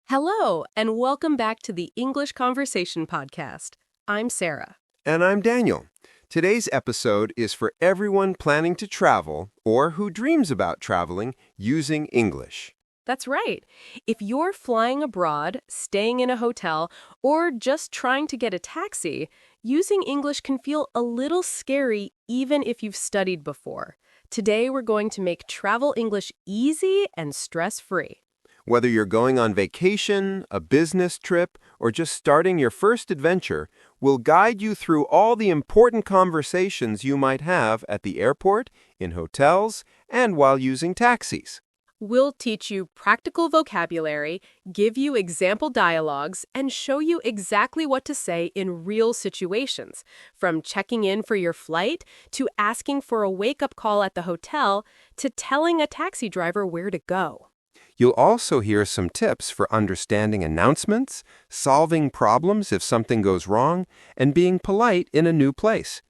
Hello, and welcome back to the English Conversation Podcast. I'm Sarah. And I'm Daniel. Today's episode is for everyone planning to travel or who dreams about traveling using English. That's right. If you're flying abroad, staying in a hotel, or just trying to get a taxi, using English can feel a little scary even if you've studied before. Today, we're going to make travel English easy and stress-free. Whether you're going on vacation, a business trip, or just starting your first adventure, we'll guide you through all the important conversations you might have at the airport, in hotels, and while using taxis. We'll teach you practical vocabulary, give you example dialogues, and show you exactly what to say in real situations, from checking in for your flight, to asking for a wake-up call at the hotel, to telling a taxi driver where to go. You'll also hear some tips for understanding announcements, solving problems if something goes wrong, and being polite in a new place.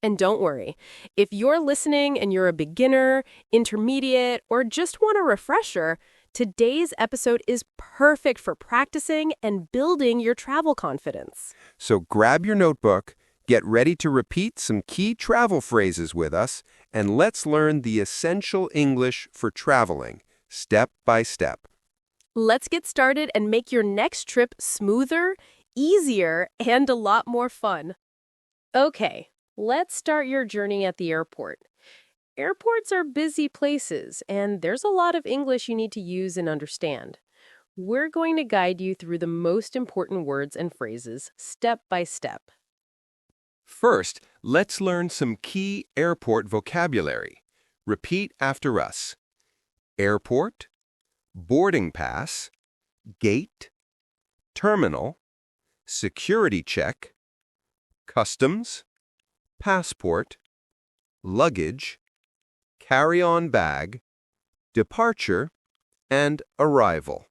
And don't worry, if you're listening and you're a beginner, intermediate, or just want a refresher, today's episode is perfect for practicing and building your travel confidence. So grab your notebook, get ready to repeat some key travel phrases with us, and let's learn the essential English for traveling, step by step. Let's get started and make your next trip smoother, easier, and a lot more fun. Okay. Let's start your journey at the airport. Airports are busy places, and there's a lot of English you need to use and understand. We're going to guide you through the most important words and phrases, step by step. First, let's learn some key airport vocabulary. Repeat after us. Airport, boarding pass, gate, terminal, security check, customs, passport, luggage, carry-on bag, departure, and arrival.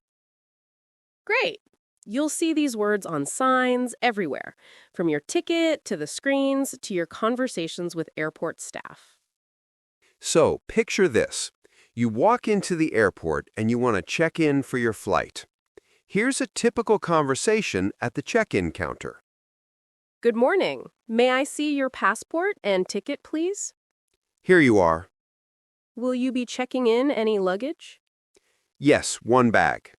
Great! You'll see these words on signs everywhere, from your ticket to the screens to your conversations with airport staff. So, picture this. You walk into the airport and you want to check in for your flight. Here's a typical conversation at the check-in counter. Good morning. May I see your passport and ticket, please? Here you are. Will you be checking in any luggage? Yes, one bag.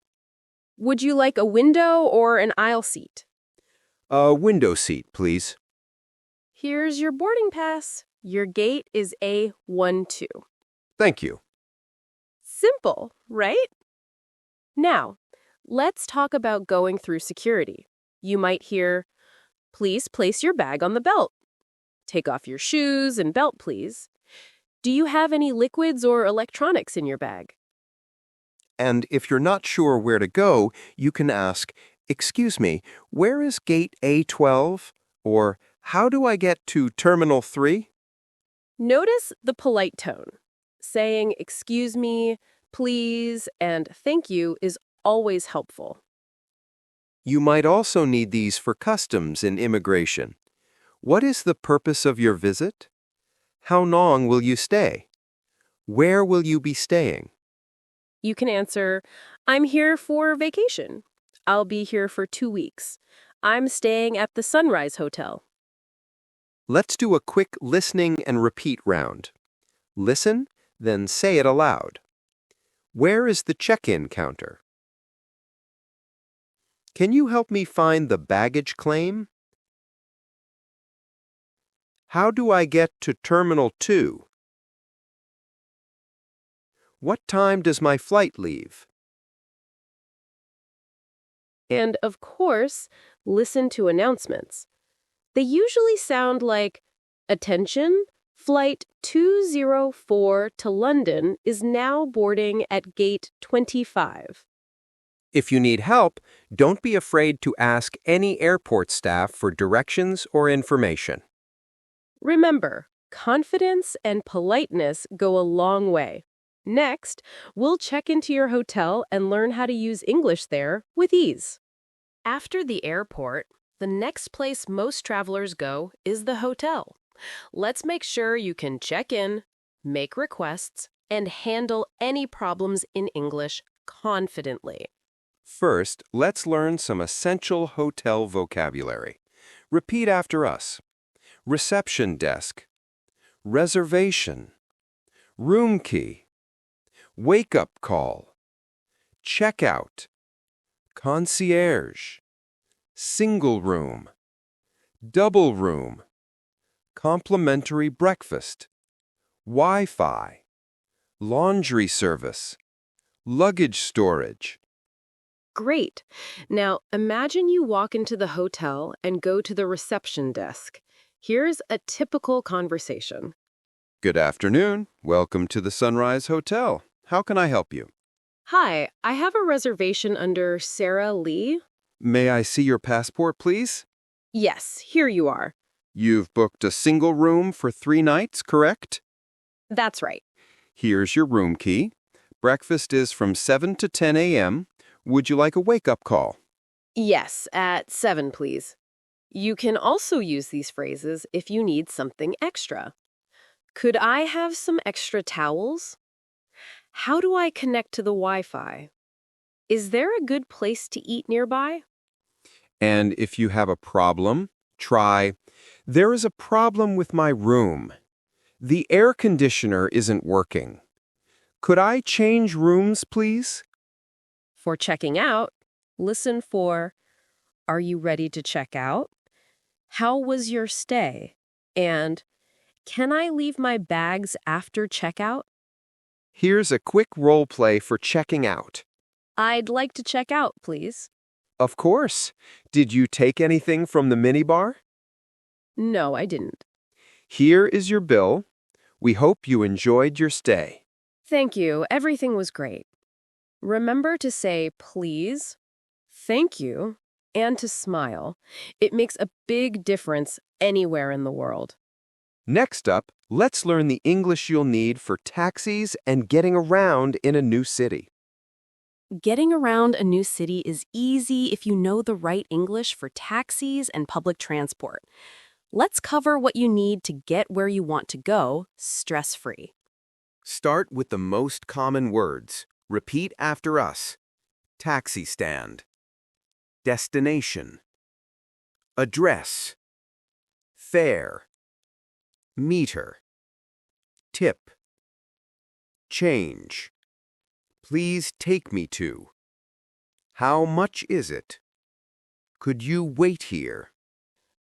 Would you like a window or an aisle seat? A window seat, please. Here's your boarding pass. Your gate is A12. Thank you. Simple, right? Now, let's talk about going through security. You might hear, "Please place your bag on the belt." "Take off your shoes and belt, please." "Do you have any liquids or electronics in your bag?" And if you're not sure where to go, you can ask, "Excuse me, where is gate A12?" Or, "How do I get to Terminal 3?" Notice the polite tone. Saying "excuse me," "please," and "thank you" is always helpful. You might also need these for customs and immigration. What is the purpose of your visit? How long will you stay? Where will you be staying? You can answer, "I'm here for vacation. I'll be here for 2 weeks. I'm staying at the Sunrise Hotel." Let's do a quick listening and repeat round. Listen, then say it aloud. Where is the check-in counter? Can you help me find the baggage claim? How do I get to Terminal 2? What time does my flight leave? And, of course, listen to announcements. They usually sound like, "Attention, Flight 204 to London is now boarding at Gate 25. If you need help, don't be afraid to ask any airport staff for directions or information. Remember, confidence and politeness go a long way. Next, we'll check into your hotel and learn how to use English there with ease. After the airport, the next place most travelers go is the hotel. Let's make sure you can check in, make requests, and handle any problems in English confidently. First, let's learn some essential hotel vocabulary. Repeat after us. Reception desk, reservation, room key, wake-up call, checkout, concierge, single room, double room, complimentary breakfast, Wi-Fi, laundry service, luggage storage. Great. Now, imagine you walk into the hotel and go to the reception desk. Here's a typical conversation. Good afternoon. Welcome to the Sunrise Hotel. How can I help you? Hi, I have a reservation under Sarah Lee. May I see your passport, please? Yes, here you are. You've booked a single room for 3 nights, correct? That's right. Here's your room key. Breakfast is from 7 to 10 a.m. Would you like a wake-up call? Yes, at 7, please. You can also use these phrases if you need something extra. Could I have some extra towels? How do I connect to the Wi-Fi? Is there a good place to eat nearby? And if you have a problem, try, there is a problem with my room. The air conditioner isn't working. Could I change rooms, please? For checking out, listen for, are you ready to check out? How was your stay? And, can I leave my bags after checkout? Here's a quick role play for checking out. I'd like to check out, please. Of course. Did you take anything from the minibar? No, I didn't. Here is your bill. We hope you enjoyed your stay. Thank you. Everything was great. Remember to say please, thank you, and to smile. It makes a big difference anywhere in the world. Next up, let's learn the English you'll need for taxis and getting around in a new city. Getting around a new city is easy if you know the right English for taxis and public transport. Let's cover what you need to get where you want to go, stress-free. Start with the most common words. Repeat after us. Taxi stand. Destination. Address. Fare. Meter. Tip. Change. Please take me to. How much is it? Could you wait here?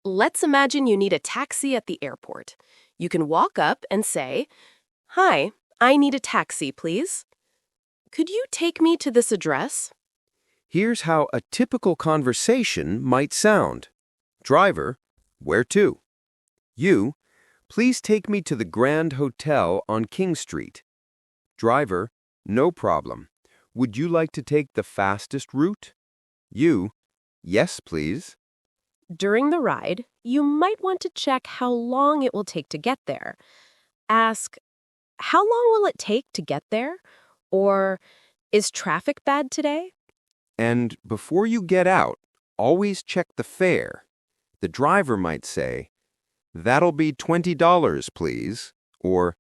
Let's imagine you need a taxi at the airport. You can walk up and say, "Hi, I need a taxi, please. Could you take me to this address?" Here's how a typical conversation might sound. Driver, where to? You, please take me to the Grand Hotel on King Street. Driver, no problem. Would you like to take the fastest route? You, yes, please. During the ride, you might want to check how long it will take to get there. Ask, how long will it take to get there? Or, is traffic bad today? And before you get out, always check the fare. The driver might say, "That'll be $20, please," or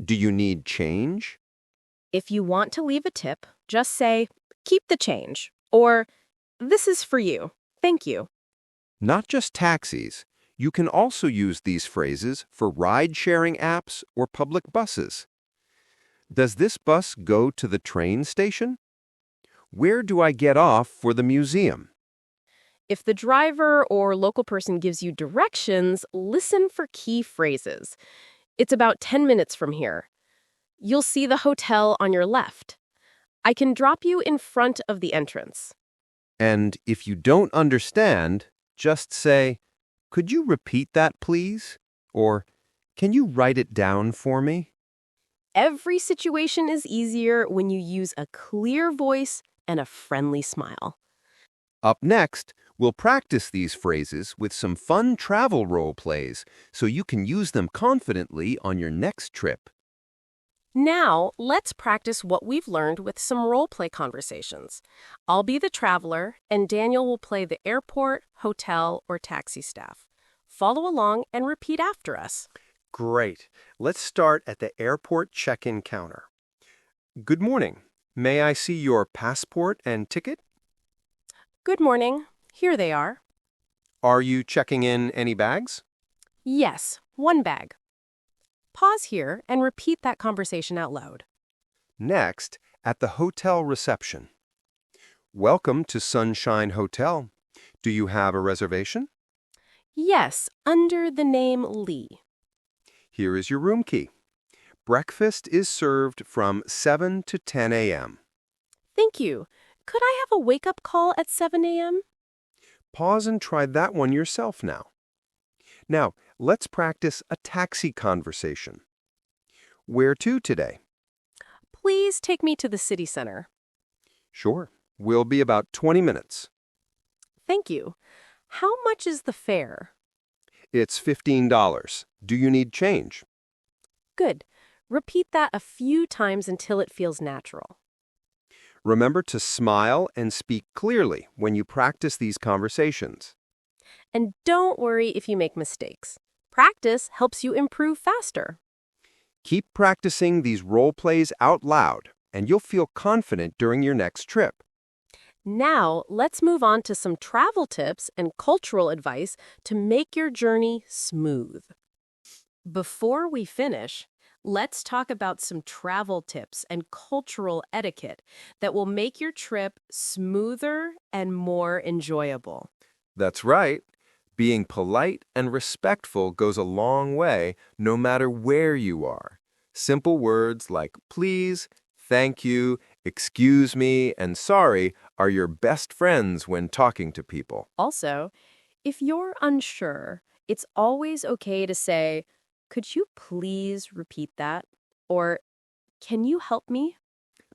"Do you need change?" If you want to leave a tip, just say, "Keep the change," or "This is for you. Thank you." Not just taxis. You can also use these phrases for ride-sharing apps or public buses. Does this bus go to the train station? Where do I get off for the museum? If the driver or local person gives you directions, listen for key phrases. It's about 10 minutes from here. You'll see the hotel on your left. I can drop you in front of the entrance. And if you don't understand, just say, "Could you repeat that, please?" Or, "Can you write it down for me?" Every situation is easier when you use a clear voice and a friendly smile. Up next, we'll practice these phrases with some fun travel role plays so you can use them confidently on your next trip. Now, let's practice what we've learned with some role-play conversations. I'll be the traveler, and Daniel will play the airport, hotel, or taxi staff. Follow along and repeat after us. Great. Let's start at the airport check-in counter. Good morning. May I see your passport and ticket? Good morning. Here they are. Are you checking in any bags? Yes, one bag. Pause here and repeat that conversation out loud. Next, at the hotel reception. Welcome to Sunshine Hotel. Do you have a reservation? Yes, under the name Lee. Here is your room key. Breakfast is served from 7 to 10 a.m. Thank you. Could I have a wake-up call at 7 a.m.? Pause and try that one yourself now. Now, let's practice a taxi conversation. Where to today? Please take me to the city center. Sure. We'll be about 20 minutes. Thank you. How much is the fare? It's $15. Do you need change? Good. Repeat that a few times until it feels natural. Remember to smile and speak clearly when you practice these conversations. And don't worry if you make mistakes. Practice helps you improve faster. Keep practicing these role plays out loud, and you'll feel confident during your next trip. Now, let's move on to some travel tips and cultural advice to make your journey smooth. Before we finish, let's talk about some travel tips and cultural etiquette that will make your trip smoother and more enjoyable. That's right. Being polite and respectful goes a long way no matter where you are. Simple words like please, thank you, excuse me, and sorry are your best friends when talking to people. Also, if you're unsure, it's always okay to say, "Could you please repeat that?" Or, "Can you help me?"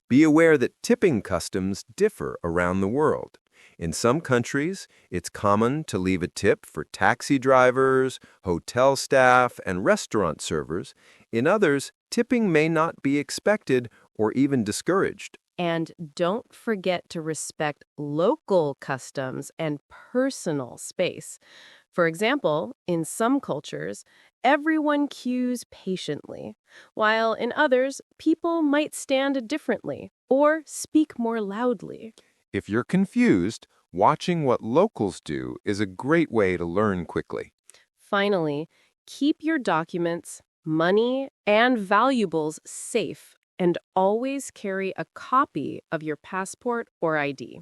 Be aware that tipping customs differ around the world. In some countries, it's common to leave a tip for taxi drivers, hotel staff, and restaurant servers. In others, tipping may not be expected or even discouraged. And don't forget to respect local customs and personal space. For example, in some cultures, everyone queues patiently, while in others, people might stand differently or speak more loudly. If you're confused, watching what locals do is a great way to learn quickly. Finally, keep your documents, money, and valuables safe, and always carry a copy of your passport or ID.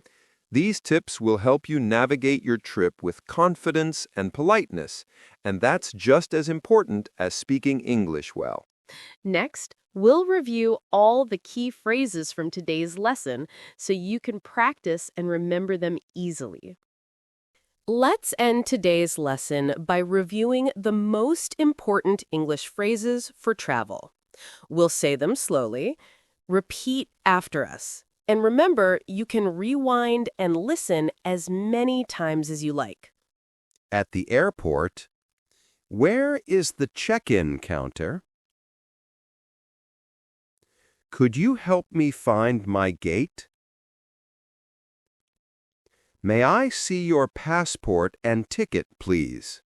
These tips will help you navigate your trip with confidence and politeness, and that's just as important as speaking English well. Next, we'll review all the key phrases from today's lesson so you can practice and remember them easily. Let's end today's lesson by reviewing the most important English phrases for travel. We'll say them slowly. Repeat after us. And remember, you can rewind and listen as many times as you like. At the airport, where is the check-in counter? Could you help me find my gate? May I see your passport and ticket, please?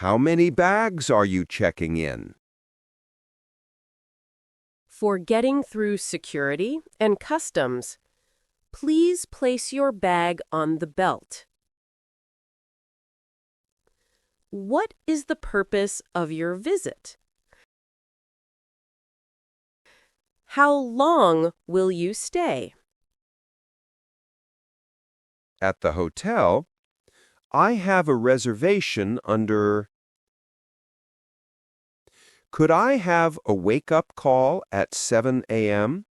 How many bags are you checking in? For getting through security and customs, please place your bag on the belt. What is the purpose of your visit? How long will you stay? At the hotel, I have a reservation under... Could I have a wake-up call at 7 a.m.?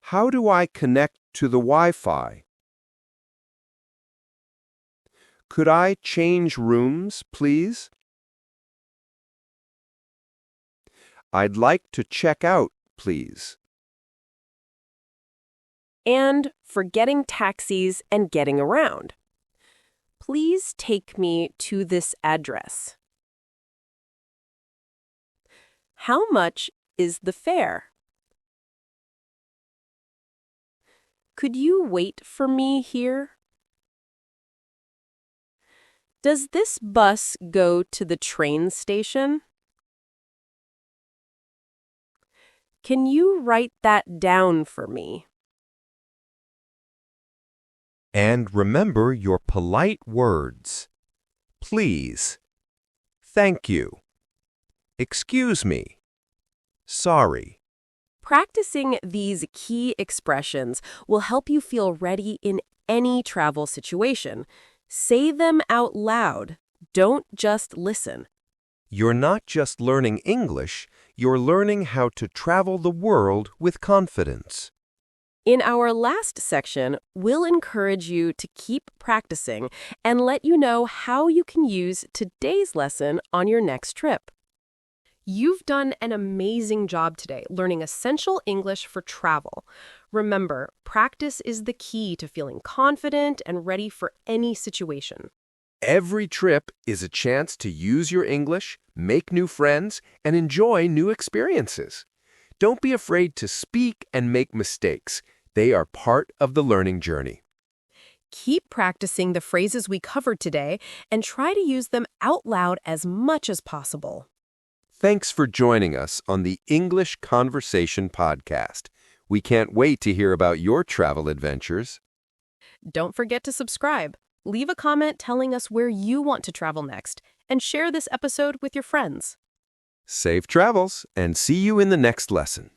How do I connect to the Wi-Fi? Could I change rooms, please? I'd like to check out, please. And for getting taxis and getting around. Please take me to this address. How much is the fare? Could you wait for me here? Does this bus go to the train station? Can you write that down for me? And remember your polite words. Please. Thank you. Excuse me. Sorry. Practicing these key expressions will help you feel ready in any travel situation. Say them out loud. Don't just listen. You're not just learning English, you're learning how to travel the world with confidence. In our last section, we'll encourage you to keep practicing and let you know how you can use today's lesson on your next trip. You've done an amazing job today learning essential English for travel. Remember, practice is the key to feeling confident and ready for any situation. Every trip is a chance to use your English, make new friends, and enjoy new experiences. Don't be afraid to speak and make mistakes. They are part of the learning journey. Keep practicing the phrases we covered today and try to use them out loud as much as possible. Thanks for joining us on the English Conversation Podcast. We can't wait to hear about your travel adventures. Don't forget to subscribe. Leave a comment telling us where you want to travel next, and share this episode with your friends. Safe travels, and see you in the next lesson.